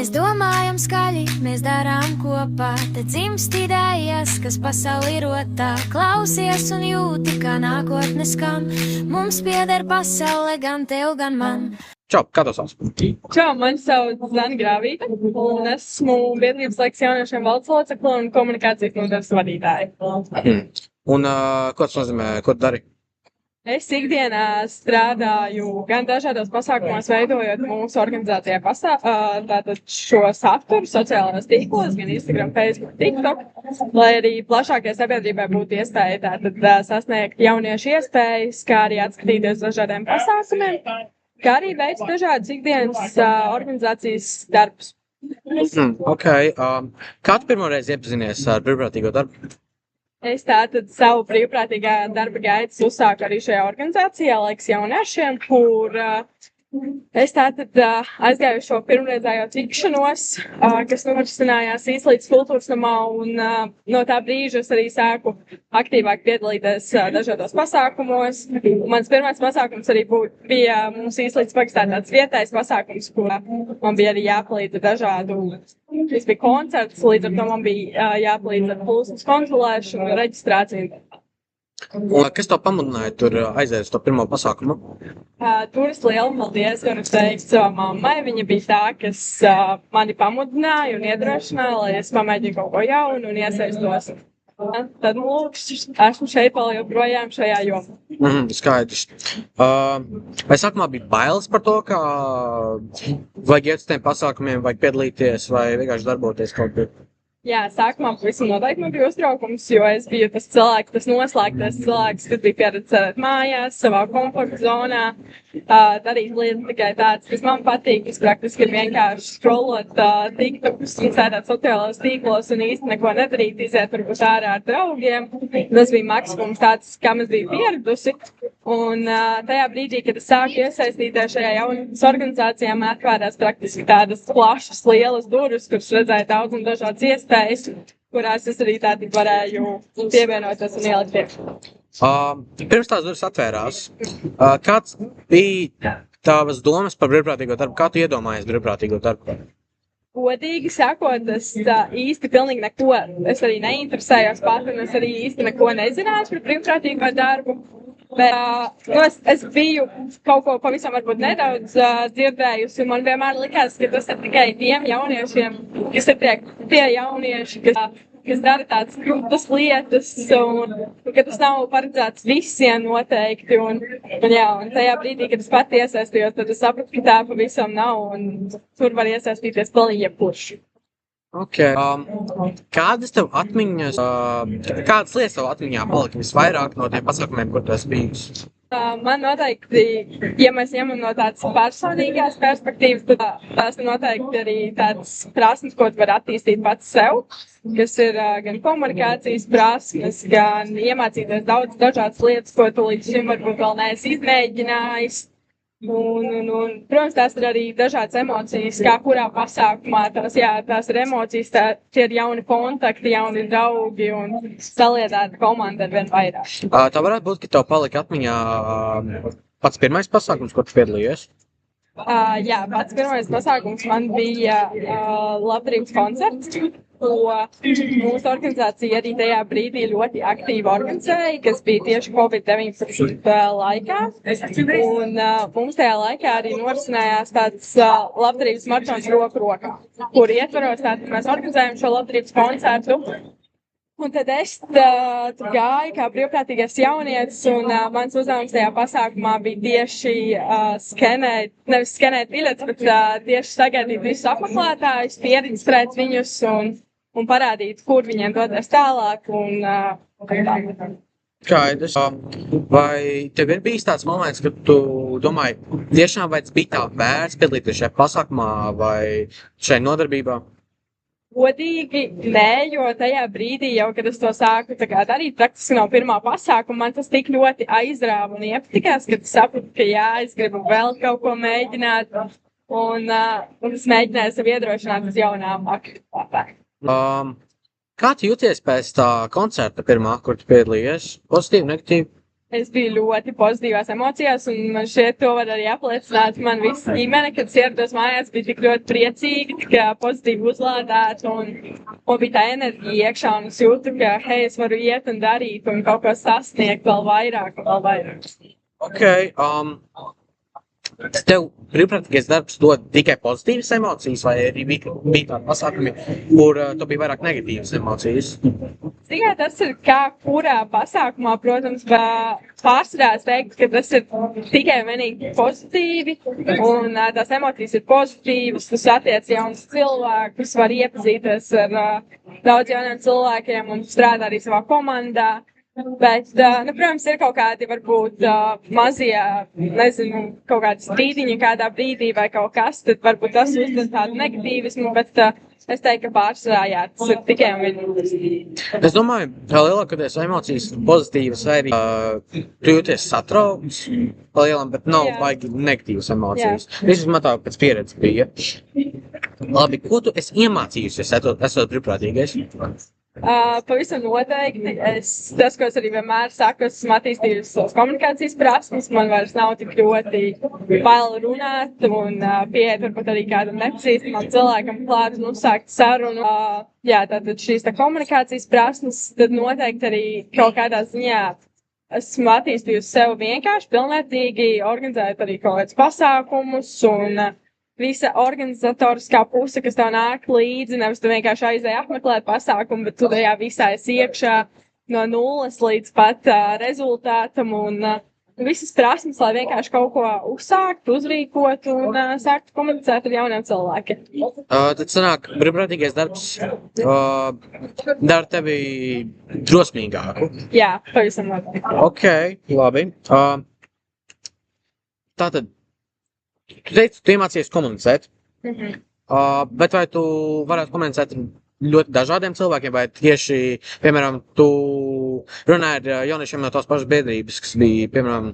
Mēs domājam skaļi, mēs darām kopā, te dzimst idejas, kas pasauli rotā. Klausies un jūti, kā nākotne skan, mums pieder pasaule gan tev, gan man. Čau, kā tev sauc? Čau, mani sauc Zana Grāvīte, un esmu biedrības laiks jauniešiem valdes locekle un komunikācijas nodaļas vadītāja. Un ko tas nozīmē, ko tu dari? Es ikdienā strādāju gan dažādos pasākumos, veidojot mūsu organizācijā tātad šo saturu sociālajos tīklos, gan Instagram, Facebook, TikTok, lai arī plašākajai sabiedrībai būtu iespēja tātad sasniegt jauniešu iespējas, kā arī atskatīties dažādiem pasākumiem, kā arī veikt dažādas ikdienas organizācijas darbus. Ok. Kā tu pirmoreiz iepazinies ar brīvprātīgo darbu? Es tātad savu brīvprātīgā darba gaitas uzsāku arī šajā organizācijā Laiks jauniešiem, kur es tātad aizgāju šo pirmreizējo tikšanos, kas norisinājās Īslītes kultūras namā, un no tā brīža es arī sāku aktīvāk piedalīties dažādos pasākumos. Mans pirmais pasākums arī bija mums Īslītes pagastā tāds vietējs pasākums, kur man bija arī jāpalīdz ar dažādu. Tas bija koncerts, līdz ar to man bija jāpalīdz ar plūsmas kontrolēšanu un reģistrāciju. Un kas tev pamudināja tur aiziet uz to pirmo pasākumu? Tur es lielu paldies varu teikt savai mammai. Viņa bija tā, kas mani pamudināja un iedrošināja, lai es pamēģinu kaut ko jaunu un iesaistos. Tad, lūk, esmu šeit vēl joprojām šajā jomā. Skaidrs. Vai sākumā bija bailes par to, ka vajag iet uz tiem pasākumiem, vajag piedalīties vai vienkārši darboties kaut kur? Jā, sākumā pavisam noteikti man bija uztraukums, jo es biju tas cilvēks, tas noslēgtais cilvēks, kas bija pieredzējis mājās, savā komforta zonā, darīt lietas tikai tādas, kas man patīk. Es praktiski vienkārši scrollot TikTokus un sēdēt sociālajos tīklos un īsti neko nedarīt, iziet varbūt ārā ar draugiem. Tas bija maksimums tāds, kam es biju pieradusi. Un tajā brīdī, kad es sāku iesaistīties šajā jaunas organizācijā, man atvērās praktiski tādas plašas, lielas durvis, kuras redzēja daudz un dažādas iespējas, kurās es arī tādi varēju pievienoties un ielikt iekšā. Pirms tās durvis atvērās, kāds bija tavas domas par brīvprātīgo darbu? Kā tu iedomājies brīvprātīgo darbu? Godīgi sakot, es īsti pilnīgi neko, es arī neinteresējos pat, un es arī īsti neko nezināju par brīvprātīgo darbu. Bet es biju kaut ko pavisam varbūt nedaudz dzirdējusi, un man vienmēr likās, ka tas ir tikai tiem jauniešiem, kas ir tie jaunieši, kas dara tādas krūtas lietas, un ka tas nav paredzēts visiem noteikti. Un tajā brīdī, kad es pati iesaistījos, tad es sapratu, ka tā pavisam nav, un tur var iesaistīties pilnīgi jebkurš. Ok. Kādas tev atmiņas, kādas lietas tev atmiņā palika visvairāk no tiem pasākumiem, kur tu esi bijusi? Man noteikti, ja mēs ņemam no tādas personīgās perspektīvas, tad tās noteikti arī tādas prasmes, ko tu vari attīstīt pats sev, kas ir gan komunikācijas prasmes, gan iemācīties daudz dažādas lietas, ko tu līdz šim varbūt vēl neesi izmēģinājis. Un, protams, tās ir arī dažādas emocijas, kā kurā pasākumā. Tās ir emocijas, tie ir jauni kontakti, jauni draugi un saliedēta komanda ar vien vairāk. Tā varētu būt, ka tev palika atmiņā pats pirmais pasākums, ko tu piedalījies? Jā, pats pirmais pasākums man bija labdarības koncerts, ko mūsu organizācija arī tajā brīdī ļoti aktīvi organizēja, kas bija tieši Covid-19 laikā. Un mums tajā laikā arī norisinājās tāds labdarības maratons roku rokā, kur ietvaros tātad mēs organizējam šo labdarības koncertu. Un tad es tur gāju kā brīvprātīgais jaunietis, un mans uzdevums tajā pasākumā bija tieši nevis skenēt biļetes, bet tieši sagaidīt visus apmeklētājus, pieregistrēt viņus un parādīt, kur viņiem doties tālāk. Skaidrs. Vai tev ir bijis tāds moments, kad tu domāji, tiešām bija tā vērts piedalīties šajā pasākumā vai šai nodarbībā? Godīgi, nē, jo tajā brīdī jau, kad es to sāku darīt, praktiski no pirmā pasākuma, man tas tik ļoti aizrāva un iepatikās, kad es sapratu, ka es gribu vēl kaut ko mēģināt, un es mēģināju sev iedrošināt uz jaunām aktivitātēm. Kā tu jūties pēc tā koncerta pirmā, kur tu piedalījies? Pozitīvi, negatīvi? es biju ļoti pozitīvās emocijās, un man šeit to var arī apliecināt. Man visa ģimene, kad es ierados mājās, bija tik ļoti priecīga, tik pozitīvi uzlādēta, un bija tā enerģija iekšā, un es jūtu, ka, hei, es varu iet un darīt, un kaut ko sasniegt vēl vairāk un vēl vairāk. Ok, tev brīvprātīgais darbs dod tikai pozitīvas emocijas, vai arī bija tādi pasākumi, kur tu bija vairāk negatīvas emocijas? Tikai tas ir kā kurā pasākumā, protams, pārsvarā es teiktu, ka tas ir tikai vienīgi pozitīvi, un tās emocijas ir pozitīvas, tu satiec jaunus cilvēkus, var iepazīties ar daudz jauniem cilvēkiem un strādā arī savā komandā. Bet, protams, ir kaut kādi varbūt mazie, nezinu, kaut kādi strīdiņi kādā brīdī vai kaut kas, tad varbūt tas uzdod tādu negatīvismu, bet es teiktu, ka pārsvarā, jā, tas ir tikai un vienīgi. Es domāju, ka lielākoties emocijas pozitīvas, vai arī tu jūties satraukts palielam, bet nav baigi negatīvas emocijas. Vismaz man tā pēc pieredzes bija. Labi, ko tu esi iemācījusies, esot brīvprātīgais? Pavisam noteikti. Tas, ko es arī vienmēr saku, esmu attīstījusi savas komunikācijas prasmes. Man vairs nav tik ļoti bail runāt un pieiet varbūt arī kādam nepazīstamam cilvēkam klāt un uzsākt sarunu. Tātad šīs komunikācijas prasmes, tad noteikti arī kaut kādā ziņā esmu attīstījusi sev vienkārši pilnvērtīgi, organizējot arī kaut kādus pasākumus un visa organizatoriskā puse, kas tev nāk līdzi, nevis tu vienkārši aizēji apmeklēt pasākumu, bet tu tajā visā esi iekšā no nulles līdz pat rezultātam un visas prasmes, lai vienkārši kaut ko uzsākt, uzrīkot un sākt komunicēt ar jauniem cilvēkiem. Tad sanāk, brīvprātīgais darbs dara tevi drosmīgāku. Jā, pavisam noteikti. Ok, labi. Tātad, tu teici, tu iemācījies komunicēt, bet vai tu varētu komunicēt ļoti dažādiem cilvēkiem, vai tieši, piemēram, tu runāji ar jauniešiem no tās pašas biedrības, kas bija, piemēram,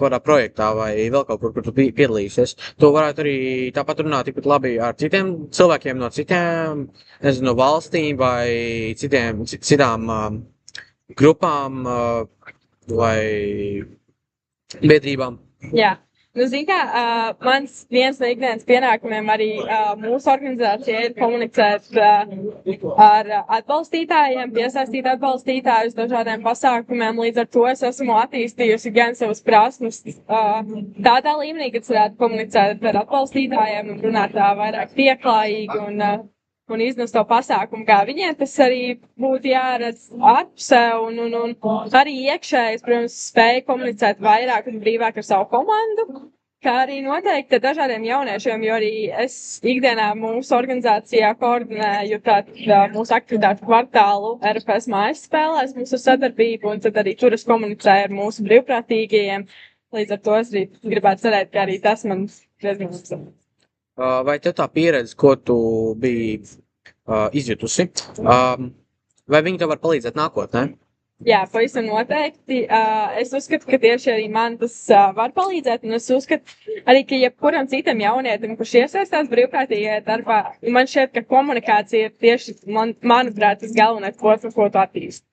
kādā projektā vai vēl kaut kur tu piedalīsies. Tu varētu arī tāpat runāt tikpat labi ar citiem cilvēkiem no citiem, nezinu, valstīm vai citām grupām vai biedrībām. Jā. Zini kā, mans viens no ikdienas pienākumiem arī mūsu organizācijai ir komunicēt ar atbalstītājiem, piesaistīt atbalstītājus dažādiem pasākumiem. Līdz ar to es esmu attīstījusi gan savas prasmes tādā līmenī, kad es varētu komunicēt ar atbalstītājiem un runāt vairāk pieklājīgi un iznest to pasākumu, kā viņiem tas arī būtu jāredz atpusē un arī iekšēji, protams, spēju komunicēt vairāk un brīvāk ar savu komandu, kā arī noteikti ar dažādiem jauniešiem, jo arī es ikdienā mūsu organizācijā koordinēju mūsu aktivitātu kvartālu RFS mājas spēlēs, mūsu sadarbību, un tad arī tur es komunicēju ar mūsu brīvprātīgajiem. Līdz ar to es arī gribētu cerēt, ka arī tas man diezgan uzsver. Vai tev tā pieredze, ko tu biji izjutusi, vai viņi tev var palīdzēt nākotnē? Jā, pavisam noteikti. Es uzskatu, ka tieši arī man tas var palīdzēt, un es uzskatu arī, ka jebkuram citam jaunietim, kurš iesaistās brīvprātīgajā darbā, man šķiet, ka komunikācija ir tieši, manuprāt, tas galvenais, ko tu attīsti.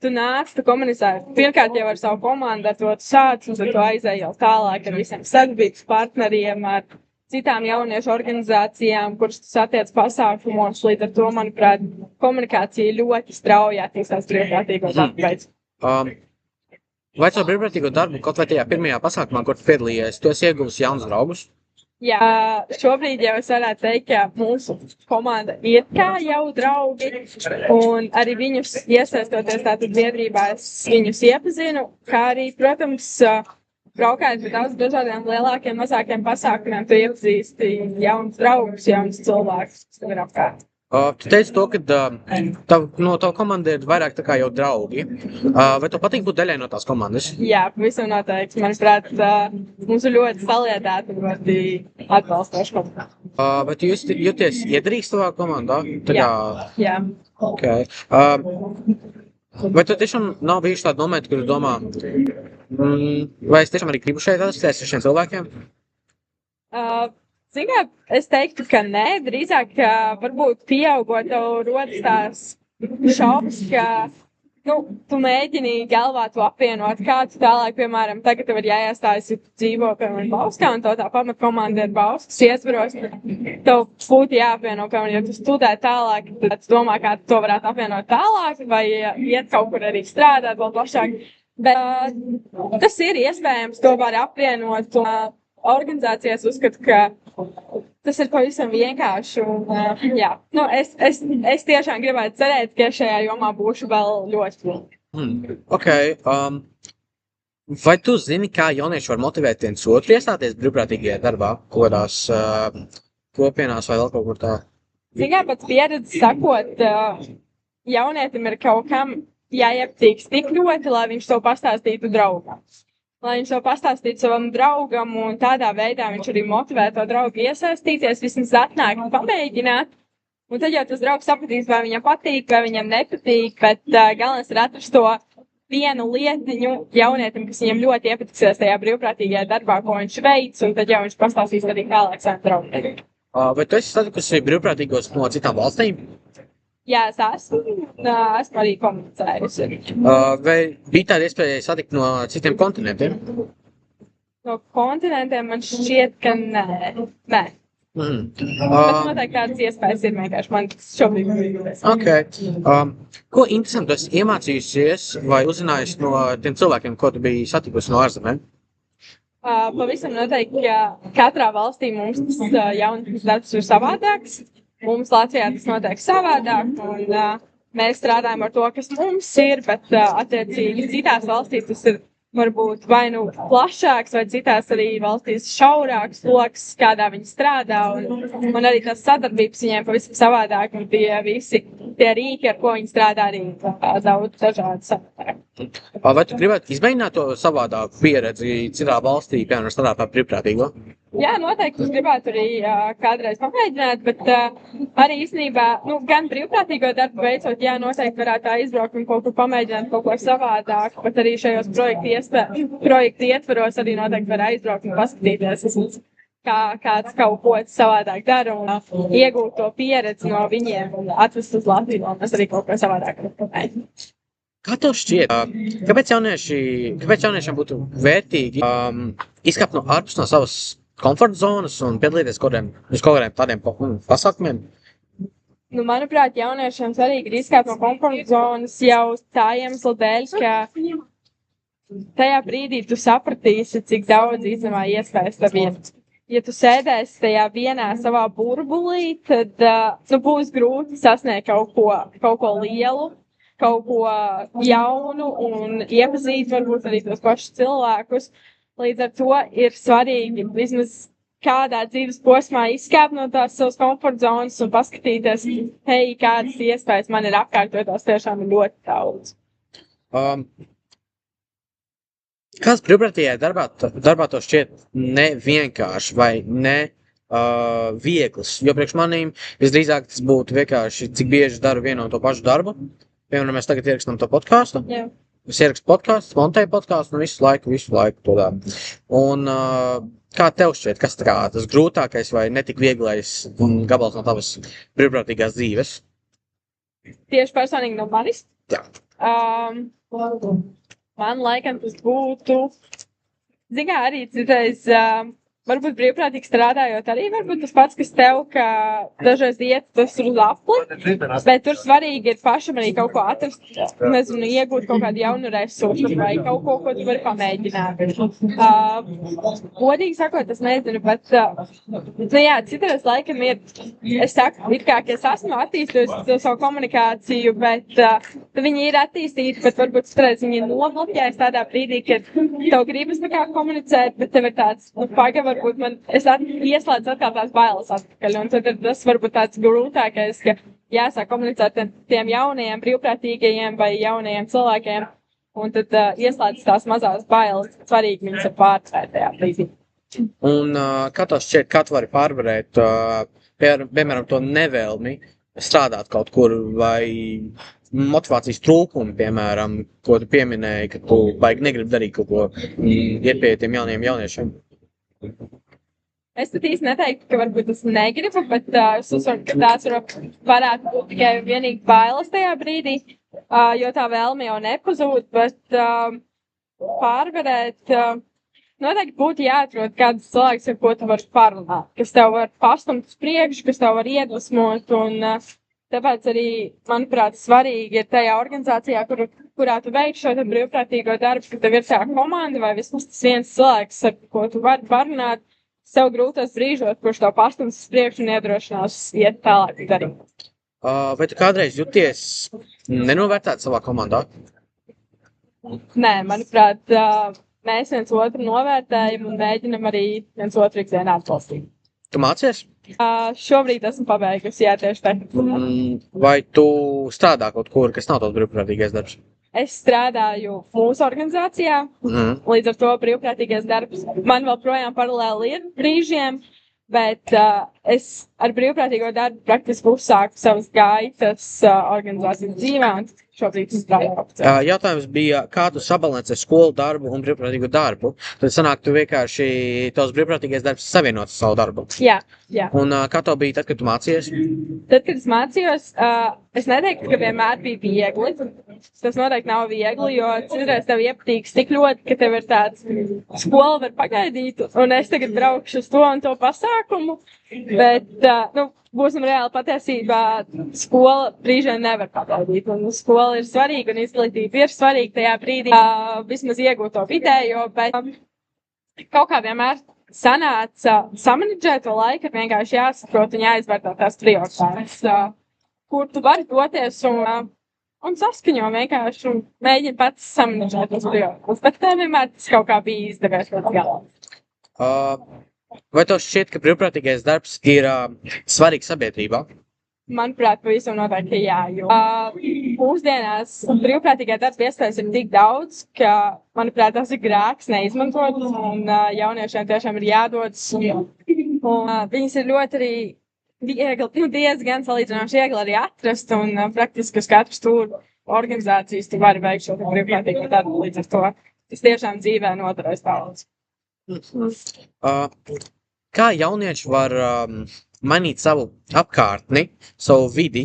Tu nāc, tu komunicē pirmkārt jau ar savu komandu, ar to tu sāc, un tad tu aizēji jau tālāk ar visiem sadarbības partneriem, ar citām jauniešu organizācijām, kuras tu satiec pasākumos. Līdz ar to, manuprāt, komunikācija ļoti strauji attīstās brīvprātīgo darbu veids. Vai caur brīvprātīgo darbu, kaut vai tajā pirmajā pasākumā, kur tu piedalījies, tu esi ieguvis jaunus draugus? Jā, šobrīd jau es varētu teikt, ka mūsu komanda ir kā jau draugi, un arī viņus iesaistoties tātad biedrībā, es viņus iepazinu, kā arī, protams, braukājot pie daudz dažādiem lielākiem, mazākiem pasākumiem, tu iepazīsti jaunus draugus, jaunus cilvēkus, kas tev ir apkārt. Tu teici to, ka no tava komanda ir vairāk tā kā jau draugi. Vai tev patīk būt daļai no tās komandas? Jā, pavisam noteikti. Manuprāt, mums ir ļoti saliedēta un ļoti atbalstoša komanda. Vai tu jūties iedarīgs tavā komandā? Jā. Okay. Vai tu tiešām nav bijuši tādi momenti, kur tu domā, vai es tiešām arī gribu šeit atrast ar šiem cilvēkiem? Zini, es teiktu, ka nē, drīzāk varbūt pieaugot tev rodas tās šaubas, ka tu mēģini galvā to apvienot, kā tu tālāk, piemēram, tagad tev ir jāiestājas, ja tu dzīvo, piemēram, Bauskā, un tā pamatkomanda ir Bauskas ietvaros, tev būtu jāapvieno, piemēram, ja tu studē tālāk, tad tu domā, kā tu to varētu apvienot tālāk, vai iet kaut kur arī strādāt vēl plašāk. Bet tas ir iespējams, to var apvienot, un organizācijas uzskatu, ka tas ir pavisam vienkārši. Un, jā, es tiešām gribētu cerēt, ka šajā jomā būšu vēl ļoti. Ok. Vai tu zini, kā jaunieši var motivēt viens otru iestāties brīvprātīgajā darbā, kaut kādās kopienās vai vēl kaut kur tā? Zini, pēc pieredzes sakot, jaunietim ir kaut kam jāiepatīks tik ļoti, lai viņš to pastāstītu draugam. Lai viņš to pastāstītu savam draugam, un tādā veidā viņš arī motivē to draugu iesaistīties, vismaz atnāk un pamēģināt. Un tad jau tas draugs sapratīs, vai viņam patīk, vai viņam nepatīk, bet galvenais ir atrast to vienu lietiņu jaunietim, kas viņam ļoti iepatiksies tajā brīvprātīgajā darbā, ko viņš veic, un tad jau viņš pastāstīs arī tālāk saviem draugiem. Vai tu esi satikusi brīvprātīgos no citām valstīm? Jā, es esmu arī komunicējusi. Vai bija tāda iespēja satikt no citiem kontinentiem? No kontinentiem man šķiet, ka nē. Bet noteikti tādas iespējas ir vienkārši man šobrīd gribas. Ok. Ko interesantu esi iemācījusies vai uzzinājusi no tiem cilvēkiem, ko tu biji satikusi no ārzemēm? Pavisam noteikti, ka katrā valstī mums tas jaunas darbs ir savādāks. Mums Latvijā tas notiek savādāk, un mēs strādājam ar to, kas mums ir, bet attiecīgi citās valstīs tas ir varbūt vai nu plašāks, vai citās arī valstīs šaurāks loks, kādā viņi strādā, un arī tās sadarbības viņiem pavisam savādāk, un tie visi tie rīki, ar ko viņi strādā, arī daudz dažādi savādāk. Vai tu gribētu izmēģināt to savādāku pieredzi citā valstī, piemēram, strādāt par brīvprātīgo? Jā, noteikti es gribētu arī kādreiz pamēģināt, bet arī īstenībā, gan brīvprātīgo darbu veicot, jā, noteikti varētu izbraukt un kaut kur pamēģināt kaut ko savādāk, bet arī šajos projektu ietvaros arī noteikti var aizbraukt un paskatīties, kā kāds kaut ko savādāk dara un iegūt to pieredzi no viņiem un atvest uz Latviju, un mēs arī kaut ko savādāk pamēģināt. Kā tev šķiet, kāpēc jauniešiem būtu vērtīgi izkāpt no ārpus no savas komforta zonas un piedalīties uz kaut kādiem tādiem pasākumiem? Manuprāt, jauniešiem svarīgi ir izkāpt no komforta zonas jau tā iemesla dēļ, ka tajā brīdī tu sapratīsi, cik daudz īstenībā iespējas tev ir. Ja tu sēdēsi tajā vienā savā burbulī, tad būs grūti sasniegt kaut ko lielu, kaut ko jaunu un iepazīt varbūt arī tos pašus cilvēkus. Līdz ar to ir svarīgi vismaz kādā dzīves posmā izkāpt no tās savas komforta zonas un paskatīties, hei, kādas iespējas man ir apkārt, jo tās tiešām ir ļoti daudz. Kāds brīvprātīgajā darbā to šķiet nevienkārši vai ne viegls? Jo priekš manīm visdrīzāk tas būtu vienkārši, cik bieži daru vienu un to pašu darbu. Piemēram, mēs tagad ierakstām to podkāstu. Jā. Es ierakstu podkāstu, montēju podkāstu un visu laiku to daru. Un kā tev šķiet, kas tas grūtākais vai netik vieglais gabals no tavas brīvprātīgās dzīves? Tieši personīgi no manis? Jā. Man laikam tas būtu, zināmā arī citreiz, varbūt brīvprātīgi strādājot arī, varbūt tas pats, kas tev, ka dažreiz iet tas uz apli, bet tur svarīgi ir pašam arī kaut ko atrast, nezinu, iegūt kaut kādu jaunu resursu vai kaut ko, ko tu vari pamēģināt. Godīgi sakot, es nezinu, bet, jā, citreiz laikam ir, es saku, it kā, ka es esmu attīstījusi savu komunikāciju, bet viņi ir attīstīti, bet varbūt citreiz viņi ir nobloķējuši tādā brīdī, kad tev gribas nekā komunicēt, bet tev ir tāds, pagavar, es ieslēdzu atkal tās bailes atpakaļ, un tad tas varbūt tāds grūtākais, ka jāsāk komunicēt tiem jaunajiem brīvprātīgajiem vai jaunajiem cilvēkiem, un tad ieslēdz tās mazās bailes, svarīgi viņas ir pārvarēt tajā brīdī. Un kā tev šķiet, kā tu vari pārvarēt, piemēram, to nevēlmi strādāt kaut kur vai motivācijas trūkumu, piemēram, ko tu pieminēji, ka tu baigi negribi darīt kaut ko, iet pie tiem jauniešiem? Es pat īsti neteiktu, ka varbūt tas negribu, bet es uzsveru, ka tās varētu būt tikai vienīgi bailes tajā brīdī. jo tā vēlme jau nepazūd, bet pārvarēt noteikti būtu jāatrod kāds cilvēks, ar ko tu vari parunāt, kas tev var pastumt uz priekšu, kas tev var iedvesmot, un tāpēc arī, manuprāt, svarīgi ir tajā organizācijā, kurā tu veic šo brīvprātīgo darbu, ka tev ir tā komanda vai vismaz tas viens cilvēks, ar ko tu vari parunāt sev grūtos brīžos, kurš tev pastums uz priekšu un iedrošinās iet tālāk darīt. Vai tu kādreiz jūties nenovērtēt savā komandā? Nē, manuprāt, mēs viens otru novērtējam un mēģinam arī viens otru ikdienā atbalstīt. Tu mācies? Šobrīd esmu pabeigusi, jā, tieši tā. Vai tu strādā kaut kur, kas nav tāds brīvprātīgais darbs? Es strādāju mūsu organizācijā, līdz ar to brīvprātīgais darbs man vēl projām paralēli ir brīžiem, bet es ar brīvprātīgo darbu praktiski uzsāku savas gaitas organizācijas dzīvē un šobrīd strādāju. Jautājums bija, kā tu sabalansē skolu darbu un brīvprātīgo darbu? Tad sanāk, tu vienkārši tavs brīvprātīgais darbs savienot savu darbu. Jā. Un kā tev bija tad, kad tu mācījies? Tad, kad es mācījos, es neteiktu, ka vienmēr bija viegli. Tas noteikti nav viegli, jo citreiz tev iepatīks tik ļoti, ka tev ir tāds skola var pagaidīt, un es tagad braukšu uz to un to pasākumu, bet, būsim reāli patiesībā, skola brīžiem nevar pagaidīt, un skola ir svarīga, un izglītība ir svarīga tajā brīdī, vismaz iegūt to vidējo, bet kaut kā vienmēr sanāca samanedžēt to laiku, vienkārši jāsaprot un jāizvērtā tās prioritātes, kur tu vari doties un saskaņo vienkārši un mēģina pats samanedžēt tos prioritātes, bet vienmēr tas kaut kā bija izdevies līdz galam. Vai tev šķiet, ka brīvprātīgais darbs ir svarīgs sabiedrībā? Manuprāt, pavisam noteikti jā, jo mūsdienās brīvprātīgā darba iespējas ir tik daudz, ka, manuprāt, tas ir grēks neizmantot, un jauniešiem tiešām ir jādodas, un viņas ir ļoti arī viegli, diezgan salīdzinoši viegli arī atrast, un praktiski uz katru stūru organizācijas tu vari veikt šo brīvprātīgo darbu, līdz ar to tas tiešām dzīvē noderēs daudz. Kā jaunieši var mainīt savu apkārtni, savu vidi,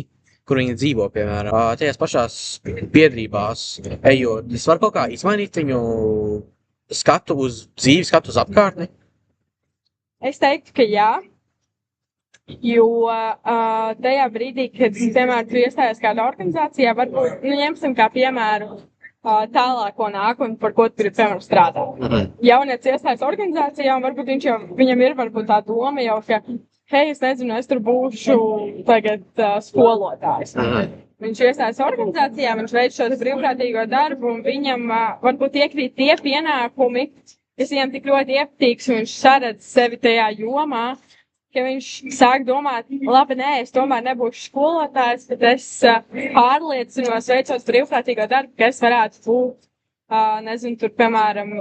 kur viņi dzīvo, piemēram, tajās pašās biedrībās ejot? Tas var kaut kā izmainīt viņu skatu uz dzīvi, skatu uz apkārtni? Es teiktu, ka jā, jo tajā brīdī, kad, piemēram, tu iestājies kādā organizācijā, varbūt, ņemsim kā piemēru, tālāko nākotni, par ko tu gribi, piemēram, strādāt. Jaunietis iestājas organizācijā, un varbūt viņam ir varbūt tā doma jau, ka, hei, es nezinu, es tur būšu tagad skolotājs. Viņš iestājas organizācijā, viņš veic šo brīvprātīgo darbu, un viņam varbūt iekrīt tie pienākumi, kas viņam tik ļoti iepatīks, un viņš saredz sevi tajā jomā, ka viņš sāk domāt, labi, nē, es tomēr nebūšu skolotājs, bet es pārliecinos veicot brīvprātīgo darbu, ka es varētu būt, nezinu, tur, piemēram,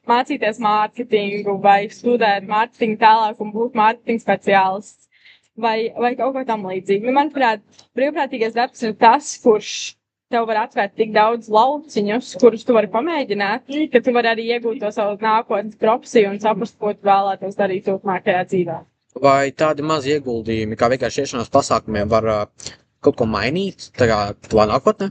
mācīties mārketingu vai studēt mārketingu tālāk un būt mārketinga speciālists vai kaut ko tam līdzīgi. Manuprāt, brīvprātīgais darbs ir tas, kurš tev var atvērt tik daudz lauciņus, kurus tu vari pamēģināt, ka tu vari arī iegūt to savu nākotnes profesiju un saprast, ko tu vēlētos darīt turpmākajā dzīvē. Vai tādi mazi ieguldījumi, kā vienkārši iešanās pasākumiem, var kaut ko mainīt tavā nākotnē?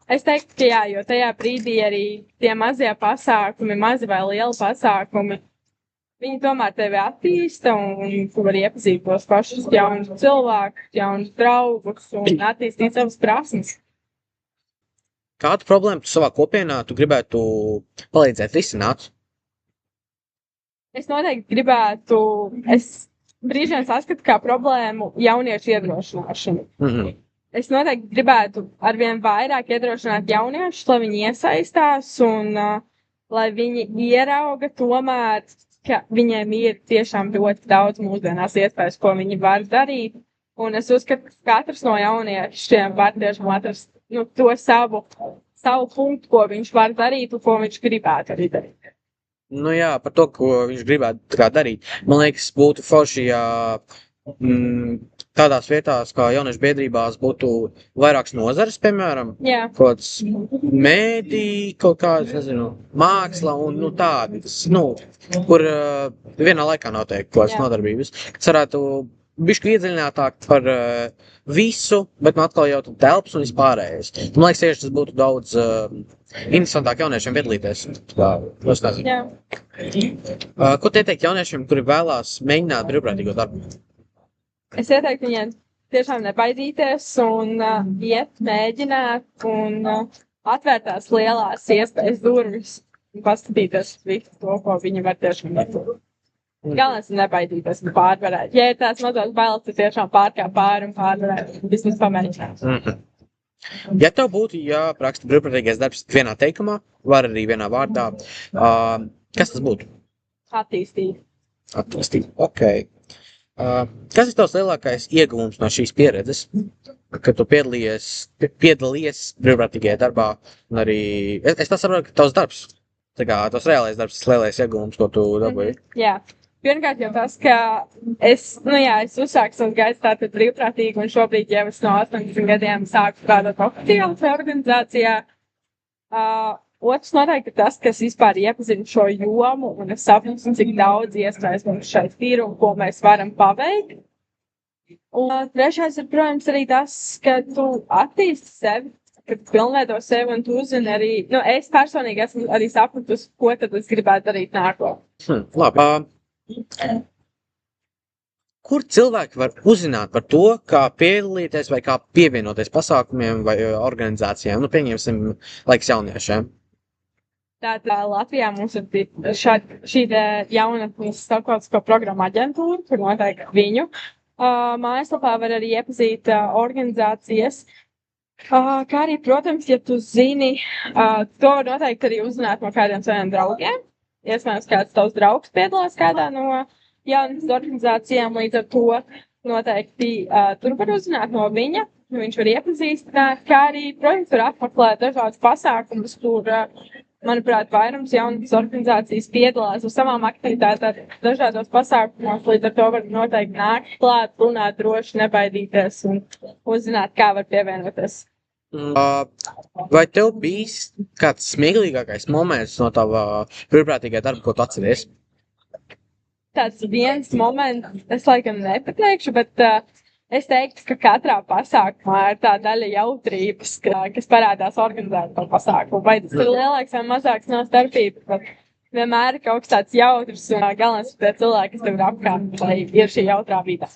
Es teiktu, ka jā, jo tajā brīdī arī tie mazie pasākumi, mazi vai lieli pasākumi, viņi tomēr tevi attīsta un tu vari iepazīt tos pašus jaunus cilvēkus, jaunus draugus un attīstīt savas prasmes. Kādu problēmu tu savā kopienā tu gribētu palīdzēt risināt? Es noteikti gribētu, es brīžiem saskatu kā problēmu jauniešu iedrošināšanu. Es noteikti gribētu arvien vairāk iedrošināt jauniešus, lai viņi iesaistās un lai viņi ierauga tomēr, ka viņiem ir tiešām ļoti daudz mūsdienās iespējas, ko viņi var darīt. Un es uzskatu, ka katrs no jauniešiem var tiešām atrast to savu punktu, ko viņš var darīt un ko viņš gribētu arī darīt. Nu jā, par to, ko viņš gribētu darīt. Man liekas, būtu forši, ja tādās vietās, kā jauniešu biedrībās, būtu vairākas nozares, piemēram, kaut kāds mēdī, kaut kāds, nezinu, māksla un tādas, kur vienā laikā notiek kaut kādas nodarbības, kas varētu bišķi iedziļinātāk par visu, bet man atkal jau tad telpas un vispārējais. Man liekas, tieši tas būtu daudz interesantāk jauniešiem piedalīties. Es nezinu. Jā. Ko te teikt jauniešiem, kuri vēlās mēģināt brīvprātīgo darbu? Es ieteiktu viņiem tiešām nebaidīties un iet, mēģināt un atvērt tās lielās iespējas durvis un paskatīties visu to, ko viņi var tiešām darīt. Galvenais ir nebaidīties un pārvarēt. Ja ir tās mazās bailes, tad tiešām pārkāp pāri un pārvarēt. Vismaz pamēģināt. Ja tev būtu jāapraksta brīvprātīgais darbs vienā teikumā, var arī vienā vārdā, kas tas būtu? Attīstīt. Attīstīt. Ok. Kas ir tavs lielākais ieguvums no šīs pieredzes, kad tu piedalījies brīvprātīgajā darbā un arī, es tā saprotu, ka tavs darbs, tā kā tavs reālais darbs, tas lielais ieguvums, ko tu dabūji? Jā. Pirmkārt jau tas, ka es uzsāku savu gaidu tātad brīvprātīgi un šobrīd jau es no 18 gadiem sāku strādāt oficiāli organizācijā. Otrs noteikti tas, ka es vispār iepazinu šo jomu un es saprotu, cik daudz iespējas mums šeit ir un ko mēs varam paveikt. Un trešais ir, protams, arī tas, ka tu attīsti sevi, ka tu pilnveido sevi un tu uzzini arī, es personīgi esmu arī sapratusi, ko tad es gribētu darīt nākotnē. Labi. Kur cilvēki var uzzināt par to, kā piedalīties vai kā pievienoties pasākumiem vai organizācijām? Pieņemsim, laiks jauniešiem. Tātad Latvijā mums ir šī jaunatnes starptautisko programmu aģentūra, kur noteikti viņu mājaslapā var arī iepazīt organizācijas. Kā arī, protams, ja tu zini, to var noteikti arī uzzināt no kādiem saviem draugiem. Iespējams, kāds tavs draugs piedalās kādā no jaunatnes organizācijām, līdz ar to noteikti tur var uzzināt no viņa, viņš var iepazīstināt, kā arī, protams, var apmeklēt dažādas pasākumus, kur, manuprāt, vairums jaunatnes organizācijas piedalās uz savām aktivitātēm dažādos pasākumos, līdz ar to var noteikti nākt klāt, runāt droši, nebaidīties un uzzināt, kā var pievienoties. Vai tev bijis kāds smieklīgākais moments no tava brīvprātīgā darba, ko tu atceries? Tāds viens moments, es laikam nepateikšu, bet es teiktu, ka katrā pasākumā ir tā daļa jautrības, kas parādās organizēt to pasākumu. Vai tas ir lielāks vai mazāks nav starpības, bet vienmēr ir kaut kas tāds jautrs un galvenais ir tie cilvēki, kas tev ir apkārt, lai ir šī jautrā vīdā.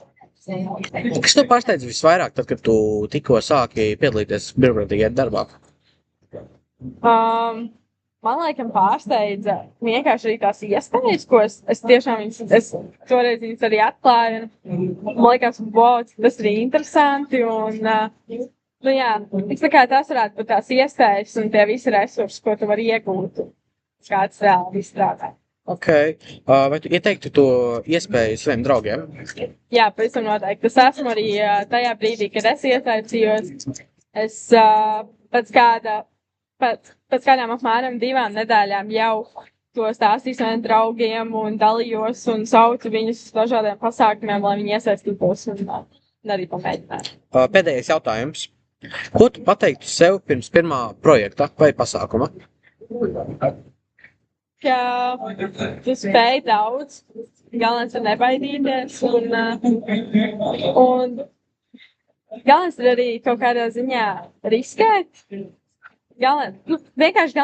Kas tev pārsteidz visvairāk, tad, kad tu tikko sāki piedalīties brīvprātīgajā darbā? Man laikam pārsteidza vienkārši arī tās iespējas, ko es tiešām toreiz viņas arī atklāju. Man liekas, wow, tas ir interesanti un, tas varētu būt tās iespējas un tie visi resursi, ko tu vari iegūt, kāds reāli izstrādāt. Ok. Vai tu ieteiktu to iespēju saviem draugiem? Jā, pavisam noteikti. Es esmu arī tajā brīdī, kad es iesaistījos. Es pēc kādām apmēram 2 nedēļām jau to stāstīju saviem draugiem un dalījos un saucu viņus uz dažādiem pasākumiem, lai viņi iesaistītos un arī pamēģinātu. Pēdējais jautājums. Ko tu pateiktu sev pirms pirmā projekta vai pasākuma? Ka tu spēj daudz, galvenais ir nebaidīties un galvenais ir arī kaut kādā ziņā riskēt. Vienkārši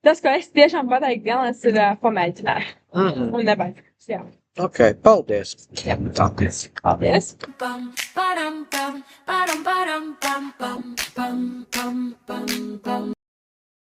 tas, ko es tiešām pateiktu, galvenais ir pamēģināt un nebaidīties, jā. Ok, paldies. Jā. Paldies. Pam, param, pam, param, param, pam, pam, pam, pam, pam, pam.